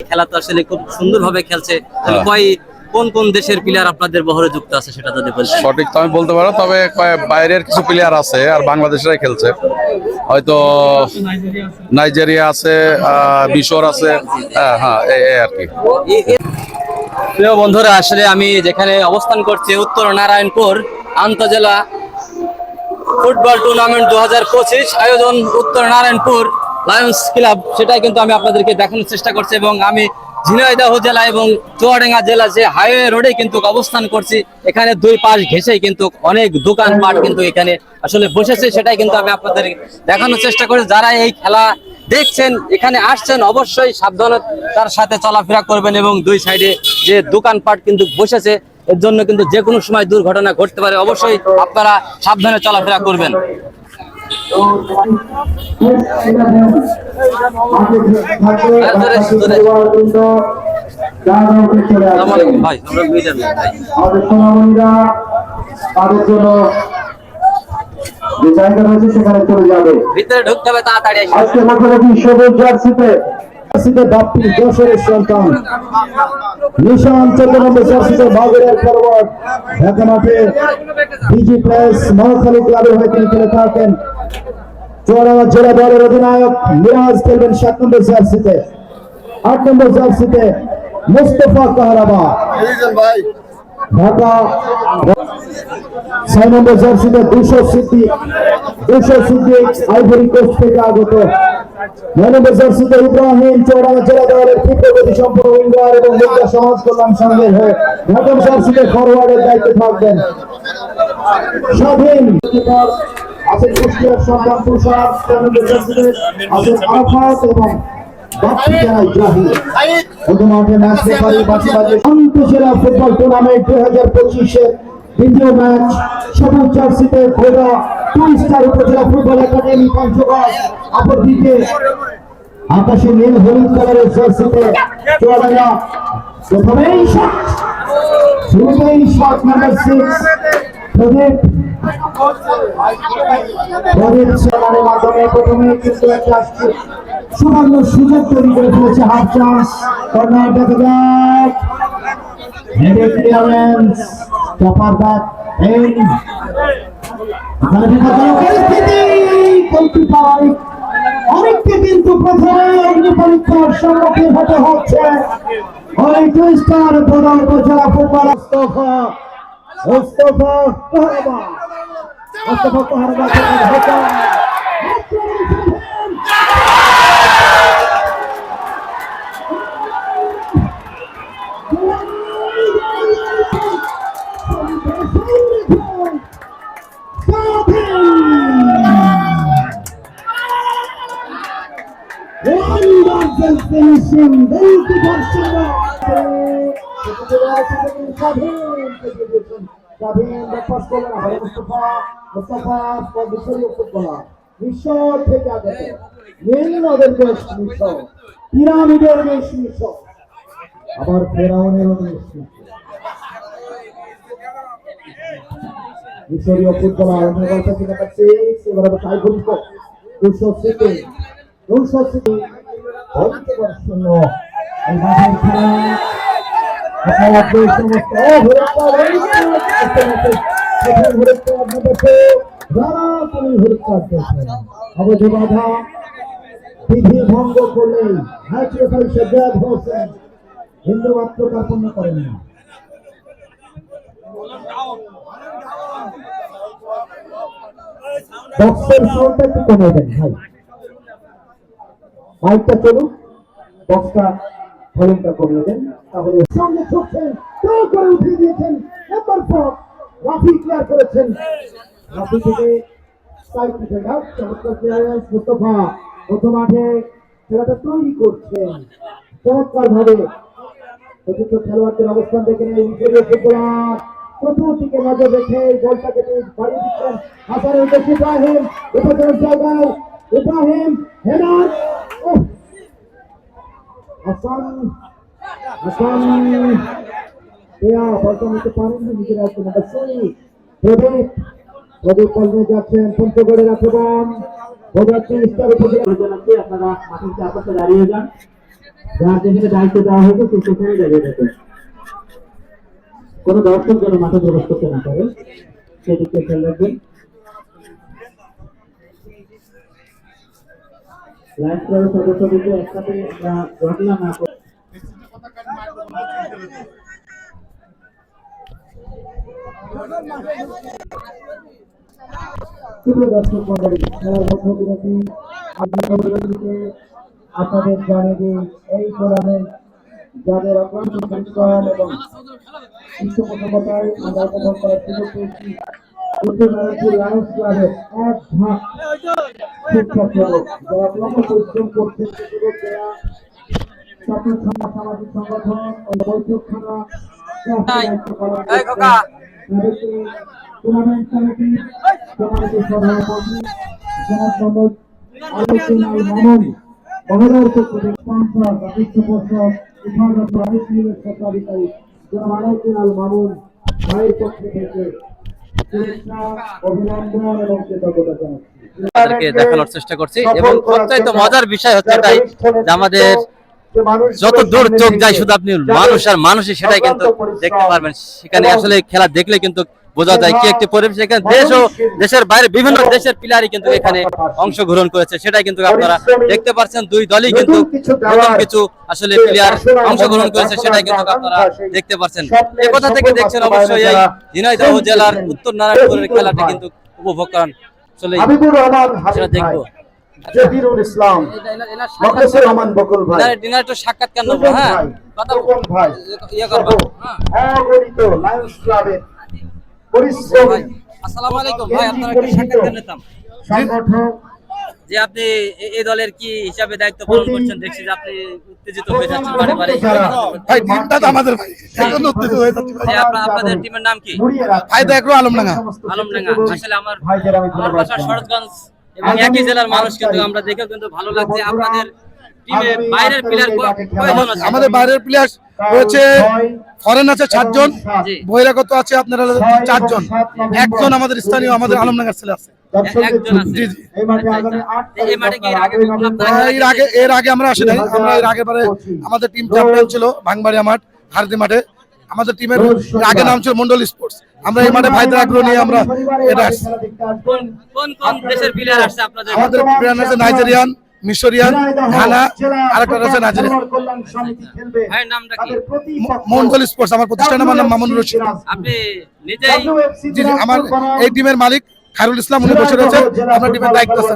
খেলা তো আসলে খুব সুন্দরভাবে খেলছে। কোন কোন দেশের প্লেয়ার আপনাদের বহরে যুক্ত আছে সেটা যদি বলেন। সঠিক তো আমি বলতে পারো, তবে বাইরের কিছু প্লেয়ার আছে আর বাংলাদেশরাই খেলছে। হয়তো নাইজেরিয়া আছে, মিশর আছে, হ্যাঁ এই আর কি। প্রিয় বন্ধুরা, আসলে আমি যেখানে অবস্থান করছি উত্তর নারায়ণপুর আন্তজেলা ফুটবল টুর্নামেন্ট 2025 আয়োজন উত্তর নারায়ণপুর লায়ন্স ক্লাব, সেটাই কিন্তু আমি আপনাদেরকে দেখানোর চেষ্টা করছি। এবং আমি ঝিনাইদহ জেলা এবং চুয়াডাঙ্গা জেলা যে হাইওয়ে রোডে কিন্তু অবস্থান করছি। এখানে দুই পাশ ঘেঁষেই কিন্তু অনেক দোকানপাট কিন্তু এখানে আসলে বসেছে, সেটাই কিন্তু আমি আপনাদের দেখানোর চেষ্টা করি। যারা এই খেলা দেখছেন, এখানে আসছেন, অবশ্যই সাবধানতার সাথে চলাফেরা করবেন এবং দুই সাইডে যে দোকানপাট কিন্তু বসেছে, এর জন্য কিন্তু যে কোনো সময় দুর্ঘটনা ঘটতে পারে। অবশ্যই আপনারা সাবধানে চলাফেরা করবেন। ভাই যে জায়গা রয়েছে সেখানে চলে যাবে, ভিতরে ঢুকতে হবে তাড়াতাড়ি। আজকে মুখোমুখি সবুজ জার্সিতে বাপ্পি যশোরের সন্তান নিশান 14 নম্বর জার্সিতে বাগের ফরওয়ার্ড ঢাকা মাঠে বিজি প্লেস মহাখালী ক্লাবের হয়ে তিনি খেলে থাকেন। চুয়াডাঙ্গা জেলা দলের অধিনায়ক মিরাজ খেলবেন 7 নম্বর জার্সিতে। 8 নম্বর জার্সিতে মুস্তফা কাহারাবা ঢাকা। 6 নম্বর জার্সিতে 200 সিদ্ধি আইভরি কোস্ট থেকে আগত। 9 নম্বর জার্সিতে ইব্রাহিম চুয়াডাঙ্গা জেলা দলের তীব্রগতি সম্পন্ন উইঙ্গার এবং মুদ্রা সমাজ কল্যাণ সংঘের হয়ে ঢাকা জার্সিতে ফরওয়ার্ডের দায়িত্বে থাকবেন। স্বাধীন আছেন কুষ্টিয়ার সন্তান তুষার। 4 নম্বর জার্সিতে আছেন আরাফাত এবং ফুটবল টুর্নামেন্ট 2025 দ্বিতীয় ম্যাচ সবুজ জার্সিতে ঘোড়া 2 স্টার উপজেলা ফুটবল একাডেমি পঞ্চগড়, অপরদিকে আকাশে নীল হলুদ কালারের জার্সিতে চুয়াডাঙ্গা। প্রথমেই শট নাম্বার 6 প্রদীপ মাধ্যমে প্রথমে কিন্তু একটা সুবর্ণ সুযোগ তৈরি করে ফেলেছে। হাফ চান্স কর্নার দেখা যাক, হেডে ক্লিয়ারেন্স টপার ব্যাক অনেককে কিন্তু প্রথমে অগ্নি পরীক্ষার সম্মুখীন হতে হচ্ছে। ওই টুইস্টার প্রধান উপজেলা ফুটবল মুস্তফা কাহারবা পিরামিডের আবার ফেরাউনেরও মিশরীয় ফুটবলার বিধি ভঙ্গ করলে হিন্দু মাত্র কার্পণ্য করেন না। বক্সের সাউন্ডটা একটু কমিয়ে দেন ভাই, মাইকটা চলুক, বক্সটা ভলিউমটা কমিয়ে দেন, তাহলে সামনে ছুটছেন করে উঠিয়ে দিয়েছেন। নাম্বার 4 রাফি ক্লিয়ার করেছেন। রাফি থেকে সাইড থেকে চমৎকার ক্লিয়ারেন্স মুস্তফা প্রথম মাঠে খেলাটা তৈরি করছেন চমৎকার ভাবে। প্রতিপক্ষ খেলোয়াড়দের অবস্থান দেখে নেই মিশরীয় ফুটবলার চতুর্দিকে নজর রেখে বলটাকে বাড়িয়ে দিচ্ছেন। হাসানের উদ্দেশ্যে ইব্রাহিম উপরের জায়গায় ইব্রাহিম হেডার হাসান বলটা নিতে পারেননি নিজের আসছে নাম্বার 6 প্রদীপ বল নিয়ে যাচ্ছেন পঞ্চগড়ের আক্রমণ ভোগাচ্ছি ইস্তার উপজেলা জানাচ্ছি আপনারা মাঠের চারপাশে দাঁড়িয়ে যান, যার যেখানে দায়িত্ব দেওয়া হয়েছে সে সেখানে দাঁড়িয়ে থাকেন। কোনো দর্শক যেন মাঠে প্রবেশ করতে না পারে সেদিকে খেয়াল রাখবেন। লাইফ ক্লাবের সদস্যদেরকে একসাথে ঘটনা না করে দর্শক মন্ডলী খেলার মধ্যবিরতি আপনাদের জানে যে এই টুর্নামেন্ট যাদের অক্লান্ত পরিশ্রম এবং পৃষ্ঠপোষকতায় আমরা উপভোগ করার সুযোগ পেয়েছি উত্তরনারায়ণপুর লায়ন্স ক্লাবের এক ধাপ শিক্ষক যারা অক্লান্ত পরিশ্রম করছে সুযোগ দেওয়া ছাত্র সমাজ সামাজিক সংগঠন ও বৈঠকখানা তাদেরকে টুর্নামেন্ট কমিটির সভাপতি জনাব মোহাম্মদ আলিউদ্দিন আল মামুন মহোদয়ের পক্ষ থেকে স্পন্সর বা পৃষ্ঠপোষক ইফাদত আইস লীগের স্বত্বাধিকারী জনাব আলিউদ্দিন আল মামুন ভাইয়ের পক্ষ থেকে শুভেচ্ছা, অভিনন্দন এবং কৃতজ্ঞতা জানাচ্ছি। তাদেরকে দেখানোর চেষ্টা করছি এবং সবচাইতে মজার বিষয় হচ্ছে এটাই যে আমাদের যত দূর চোখ যায় শুধু আপনি মানুষ আর মানুষই সেটাই কিন্তু দেখতে পারবেন। সেখানে আসলে খেলা দেখলে কিন্তু বোঝা যায় কি একটি পরিবেশ। এখানে দেশ ও দেশের বাইরে বিভিন্ন দেশের প্লেয়ারই কিন্তু এখানে অংশগ্রহণ করেছে, সেটাই কিন্তু আপনারা দেখতে পাচ্ছেন। দুই দলই কিন্তু নতুন কিছু আসলে প্লেয়ার অংশগ্রহণ করেছে, সেটাই কিন্তু আপনারা দেখতে পাচ্ছেন। এই কথা থেকে দেখছেন অবশ্যই এই ঝিনাইদহ জেলার উত্তর নারায়ণপুরের খেলাটি কিন্তু উপভোগ করেন। আসলে সেটা দেখবো। জহিরুল ইসলাম, মুখলেসুর রহমান বকুল ভাই, ডিনার একটু সাক্ষাৎকার নেব। হ্যাঁ, কথা ভাই ইয়ে করবো। হ্যাঁ, অগণিত লায়ন্স ক্লাবের পরিশ্রম। আসসালামু আলাইকুম ভাই, আপনারা একটু সাক্ষাৎকার নিতাম। সংগঠক যে আপনি এই দলের কি হিসাবে দায়িত্ব পালন করছেন, দেখছি যে আপনি উত্তেজিত হয়ে যাচ্ছেন বারে বারে। ভাই টিমটা তো আমাদের ভাই, এখন উত্তেজিত হয়ে যাচ্ছে ভাই। আপনাদের টিমের নাম কি? ফায়দা একটু আলমডাঙ্গা। আলমডাঙ্গা। আসলে আমার বাসা শরৎগঞ্জ এবং একই জেলার মানুষ, কিন্তু আমরা দেখে কিন্তু ভালো লাগছে। আপনাদের টিমে বাইরের প্লেয়ার কয়জন আছে? আমাদের বাইরের প্লেয়ার রয়েছে, ফরেন আছে 7 জন, জি। বহিরাগত আছে আপনারা 4 জন, একজন আমাদের স্থানীয় আমাদের আলমডাঙ্গার ছেলে আছে। একজন আছে। জি জি। এই মাঠে কি এর আগে কখনো আপনারা এর আগে আমরা আসি নাই। আমরা এর আগে বারে আমাদের টিম চ্যাম্পিয়ন ছিল ভাঙবাড়িয়া মাঠ, হারদি মাঠে। আমাদের টিমের আগে নাম ছিল মন্ডল স্পোর্টস। আমরা এই মাঠে ভাইদের আগ্রহ নিয়ে আমরা এটা আসছি। কোন কোন দেশের প্লেয়ার আসছে আপনাদের? আমাদের প্লেয়ার আছে নাইজেরিয়ান, মিশরিয়ান, ঘানা, আরেকটা আছে নাইজেরিয়া। ভাইয়ের নামটা কি? মন্ডল স্পোর্টস আমার প্রতিষ্ঠানের নাম মামুনুর রশিদ। আপনি নিজেই? জি জি, আমার এই টিমের মালিক খায়রুল ইসলাম, উনি বসে রয়েছে, আমার টিমের দায়িত্ব আছে।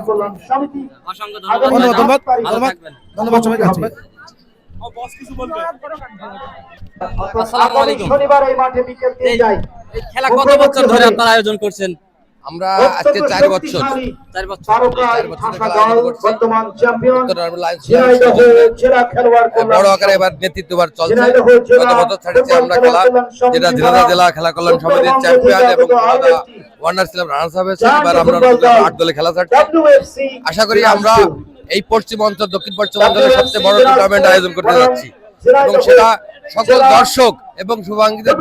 অসংখ্য ধন্যবাদ। ধন্যবাদ ভালো থাকবেন। ধন্যবাদ সবাইকে। আসসালামু আলাইকুম। শনিবার এই মাঠে বিকেল 3 যায়। এই খেলা কত বছর ধরে আপনারা আয়োজন করছেন? আমরা আজকে 4 বছর 4 বছর। তারকায় ভাষা দল বর্তমান চ্যাম্পিয়ন উত্তর লায়ন্স ঝিনাইদহ জেলা খেলোয়াড় কল্যাণ বড় আকারে এবার নেতৃত্ববার চলছে। ঝিনাইদহ জেলা গত বছর ছাড়িয়েছি আমরা খেলা, যেটা ঝিনাইদহ জেলা খেলা কল্যাণ সমিতির চ্যাম্পিয়ন এবং ওয়ার্নার ছিলাম রানার্স আপ হয়েছে। এবার আমরা 8 দলে খেলা ছাড়ছি। WFC আশা করি আমরা এই পশ্চিম অঞ্চল দক্ষিণ পশ্চিম অঞ্চলের সবচেয়ে বড় টুর্নামেন্ট আয়োজন করতে যাচ্ছি এবং সেটা সকল দর্শক এবং শুভাঙ্গীদের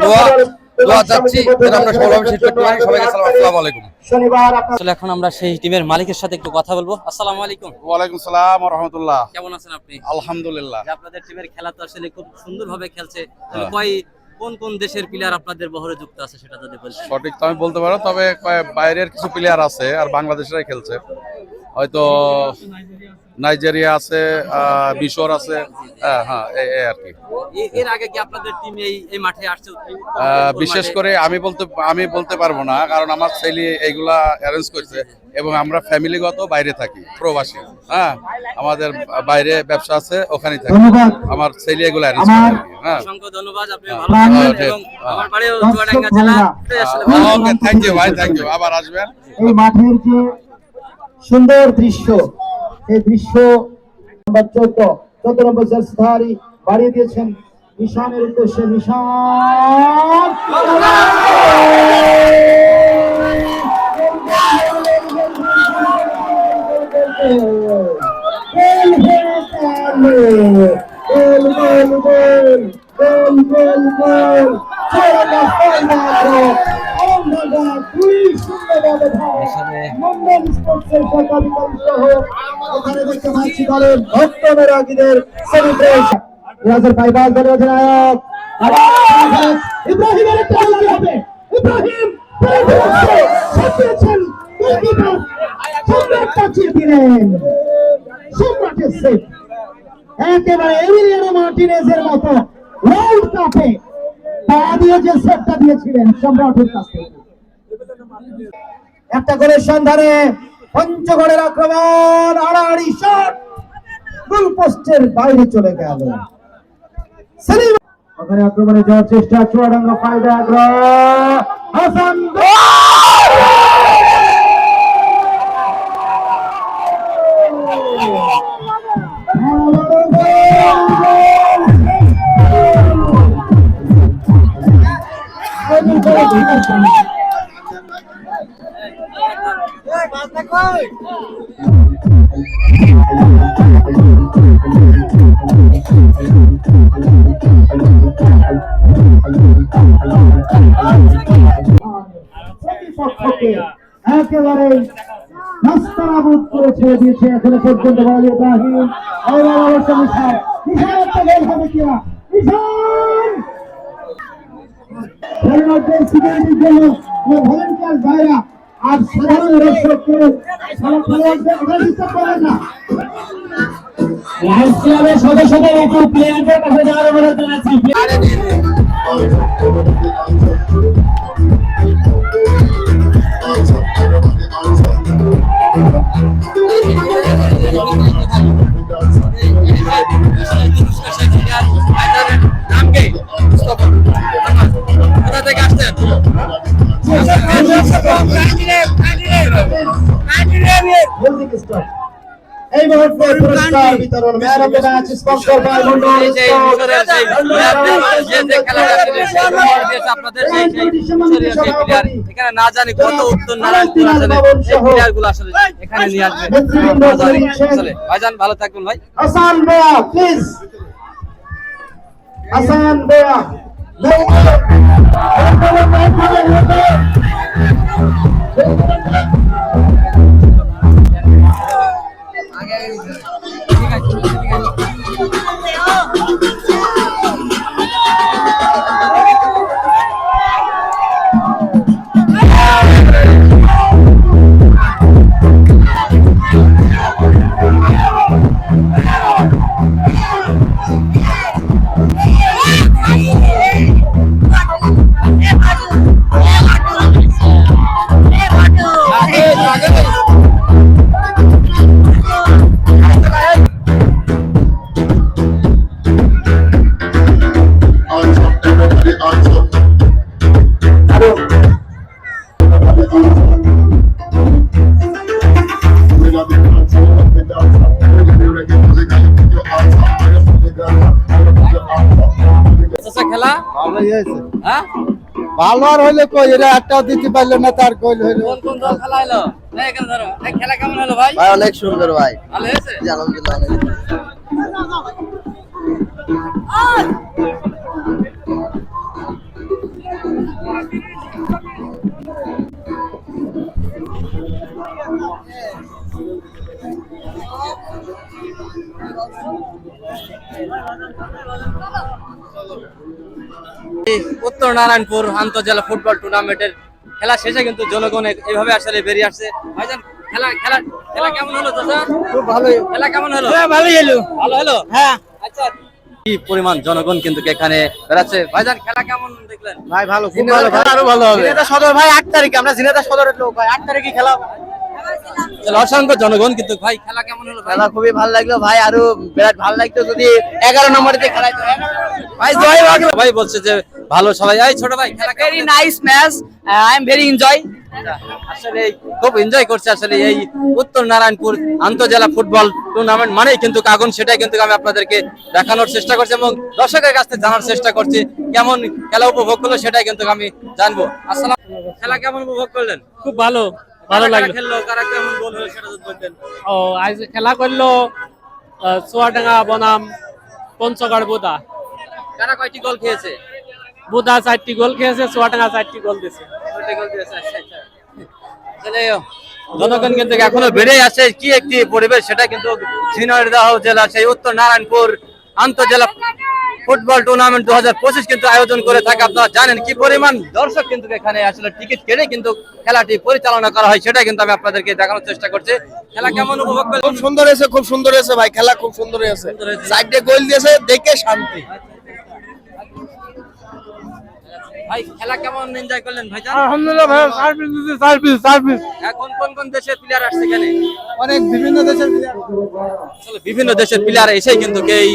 দোয়া চাচ্ছি যেন আমরা সফলভাবে শেষ করতে পারি। সবাইকে আসসালামু আলাইকুম। শনিবার আপনার আসলে এখন আমরা সেই টিমের মালিকের সাথে একটু কথা বলবো। আসসালামু আলাইকুম। ওয়ালাইকুম সালাম ওয়া রাহমাতুল্লাহ। কেমন আছেন আপনি? আলহামদুলিল্লাহ। যে আপনাদের টিমের খেলা তো আসলে খুব সুন্দরভাবে খেলছে। কোন কোন দেশের প্লেয়ার আপনাদের বহরে যুক্ত আছে সেটা যদি বলতেন। সঠিক তো আমি বলতে পারো, তবে বাইরের কিছু প্লেয়ার আছে আর বাংলাদেশরাই খেলছে। হয়তো নাইজেরিয়া আছে, মিশর আছে, হ্যাঁ এই আর কি। এর আগে কি আপনাদের টিম এই মাঠে আসছে? বিশেষ করে আমি বলতে পারবো না, কারণ আমার ছেলে এইগুলা অ্যারেঞ্জ করছে এবং আমরা ফ্যামিলিগত বাইরে থাকি, প্রবাসী। হ্যাঁ, আমাদের বাইরে ব্যবসা আছে, ওখানেই থাকি। ধন্যবাদ। আমার ছেলে এগুলো অ্যারেঞ্জ করে আর কি। হ্যাঁ, অসংখ্য ধন্যবাদ। আপনি ভালো থাকবেন এবং আমার বাড়িও চুয়াডাঙ্গা জেলা। আসলে ওকে, থ্যাংক ইউ ভাই, থ্যাংক ইউ। আবার আসবেন। এই মাঠের যে সুন্দর দৃশ্য, এই দৃশ্য নাম্বার 14 নম্বর জার্সিধারী বাড়িয়ে দিয়েছেন নিশানের উদ্দেশ্যে। নিশান মন্ডল স্পোর্টসের সহকারী সহ ওখানে দেখতে পাচ্ছি দলের ভক্ত মেরাগীদের সেলিব্রেশন। রিয়াজের পাইবাল দলের অধিনায়ক ইব্রাহিমের একটা গোল হবে। ইব্রাহিম সাজিয়েছেন, গোলকিপার সম্রাট বাঁচিয়ে দিলেন। সম্রাটের সেভ একেবারে এমিলিয়ানো মার্টিনেজের মতো ওয়ার্ল্ড কাপে পা দিয়ে যে সেভটা দিয়েছিলেন সম্রাটের কাছ থেকে। একটা গোলের সন্ধানে পঞ্চগড়ের আক্রমণ, আড়াআড়ি শট, গোল পোস্টের বাইরে চলে গেল। সেলিম ওখানে আক্রমণে যাওয়ার চেষ্টা, চুয়াডাঙ্গা ফাইদে আগ্রহ, হাসান একেবারে নাস্তানাবুদ করে ছেড়ে দিয়েছে এখনো পর্যন্ত বল ইব্রাহিম। এবার অবশ্য নিশান, নিশান একটা গোল হবে কিনা, নিশান খেলোয়াড়দের সিকিউরিটির জন্য ভলেন্টিয়ার ভাইরা আর সাধারণ দর্শককে খেলোয়াড়দের কথা ডিস্টার্ব করবেন না। লাইফ ক্লাবের সদস্যদের একটু প্লেয়ারদের কাছে যাওয়ার অনুরোধ জানাচ্ছি। এই মুহূর্তে পুরস্কার বিতরণ, man of the match sponsor by Mondal এখানে না জানি কত উত্তর নারায়ণপুর আসলে প্লেয়ার গুলো আসলে এখানে নিয়ে আসবে। ভাইজান ভালো থাকবেন ভাই। হাসান বেয়া প্লিজ, হাসান বেয়া খেলা হ্যাঁ ভালো আর হইলে কই, এরা একটাও দিতে পারলো না, তার কইল হইলো। কোন কোন দল খেলা হলো? এখানে ধরো, এই খেলা কেমন হলো ভাই? ভাই অনেক সুন্দর ভাই, ভালো হয়েছে? আলহামদুলিল্লাহ। উত্তর নারায়ণপুর আন্তজেলা ফুটবল টুর্নামেন্টের খেলা শেষে কিন্তু জনগণ এইভাবে আসলে বেরিয়ে আসছে। ভাইজান খেলা খেলা খেলা কেমন হলো চাচা? খুব ভালো। খেলা কেমন হলো? ভালোই হলো। ভালো হলো? হ্যাঁ। আচ্ছা, কি পরিমাণ জনগণ কিন্তু এখানে বেড়াচ্ছে। ভাইজান খেলা কেমন দেখলেন? ভাই ভালো, খুব ভালো, আরো ভালো হবে। ঝিনাইদহ সদর ভাই 8 তারিখে, আমরা ঝিনাইদহ সদরের লোক ভাই, 8 তারিখে খেলা। অসংখ্য জনগণ কিন্তু। ভাই খেলা কেমন হলো? খেলা খুবই ভালো লাগলো ভাই, আরো বিরাট ভালো লাগতো যদি 11 নম্বরে খেলাইতো। ভাই সবাই বলছে যে ভালো। সবাই এই ছোট ভাই খেলা very nice match, I am very enjoy. আসলে খুব এনজয় করছে আসলে এই উত্তর নারায়ণপুর আন্তজেলা ফুটবল টুর্নামেন্ট মানেই কিন্তু আগুন, সেটাই কিন্তু আমি আপনাদেরকে দেখানোর চেষ্টা করছি এবং দর্শকের কাছ থেকে জানার চেষ্টা করছি কেমন খেলা উপভোগ করলো, সেটাই কিন্তু আমি জানবো। আসসালাম, খেলা কেমন উপভোগ করলেন? খুব ভালো, ভালো লাগলো। খেললো কারা, কেমন গোল হলো সেটা যদি বলতেন। ও আজ খেলা করলো চুয়াডাঙ্গা বনাম পঞ্চগড় বুদা। কারা কয়টি গোল খেয়েছে? বুদা 4টি গোল খেয়েছে, চুয়াডাঙ্গা 4টি গোল দিয়েছে। কয়টি গোল দিয়েছে? আচ্ছা আচ্ছা। তাহলে জনগণ কিন্তু এখনো বেড়ে আছে। কি একটি পরিবেশ, সেটা কিন্তু ঝিনাইদহ জেলা সেই উত্তর নারায়ণপুর আন্তঃজেলা ফুটবল টুর্নামেন্ট 2025 কিন্তু আয়োজন করে থাকে। আপনারা জানেন কি পরিমাণ দর্শক কিন্তু এখানে আসলে টিকিট কেটে কিন্তু খেলাটি পরিচালনা করা হয়, সেটা কিন্তু আমি আপনাদেরকে দেখানোর চেষ্টা করছি। খেলা কেমন উপভোগ করলেন? খুব সুন্দর হয়েছে, খুব সুন্দর হয়েছে ভাই, খেলা খুব সুন্দর হয়েছে, সাইডে গোল দিয়েছে, দেখে শান্তি। ভাই খেলা কেমন এনজয় করলেন ভাইজান? আলহামদুলিল্লাহ ভাই, সার্ভিস এখন কোন কোন দেশের প্লেয়ার আসছে এখানে? অনেক বিভিন্ন দেশের আসলে বিভিন্ন দেশের প্লেয়ার এসেই কিন্তু এই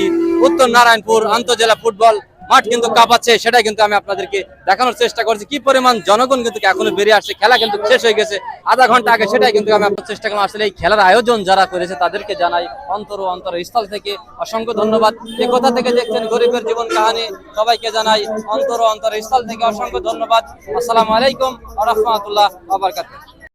উত্তর নারায়ণপুর আন্তঃজেলা ফুটবল মাঠ কিন্তু কাঁপাচ্ছে, সেটা কিন্তু আমি আপনাদেরকে দেখানোর চেষ্টা করছি। কি পরিমাণ জনগণ কিন্তু এখনো বেরিয়ে আসছে। খেলা কিন্তু শেষ হয়ে গেছে আধা ঘন্টা আগে, সেটাই কিন্তু আমি আপনার চেষ্টা করলাম। আসলে এই খেলার আয়োজন যারা করেছে তাদেরকে জানাই অন্তরস্থল থেকে অসংখ্য ধন্যবাদ। যে কোথা থেকে দেখছেন গরিবের জীবন কাহিনী, সবাইকে জানাই অন্তরস্থল থেকে অসংখ্য ধন্যবাদ। আসসালামু আলাইকুম ওয়া রাহমাতুল্লাহ ওয়া বারাকাতুহু।